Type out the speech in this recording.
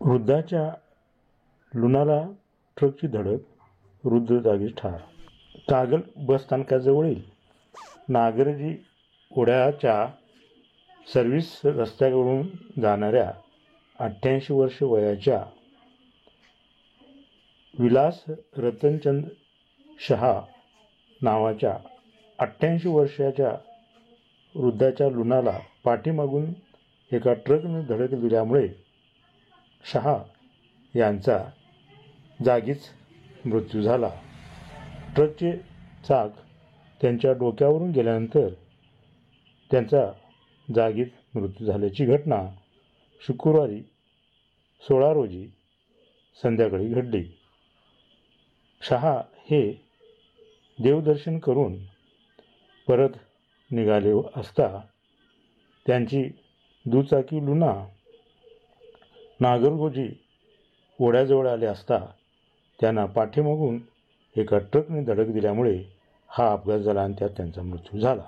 वृद्धाच्या लुनाला ट्रकची धडक, वृद्ध जागीच ठार. कागल बसस्थानकाजवळील नागरजी ओढ्याच्या सर्व्हिस रस्त्यावरून जाणाऱ्या 88 वर्ष वयाच्या विलास रतनचंद शहा नावाच्या 88 वर्षाच्या वृद्धाच्या लुनाला पाठीमागून एका ट्रकने धडक दिल्यामुळे शहा यांचा जागीच मृत्यू झाला. ट्रकचे चाक त्यांच्या डोक्यावरून गेल्यानंतर त्यांचा जागीच मृत्यू झाल्याची घटना शुक्रवारी 16 रोजी संध्याकाळी घडली. शहा हे देवदर्शन करून परत निघाले असता त्यांची दुचाकी लुना नागरगोजी ओढ्याजवळ आले असता त्यांना पाठीमागून एका ट्रकने धडक दिल्यामुळे हा अपघात झाला आणि त्यात त्यांचा मृत्यू झाला.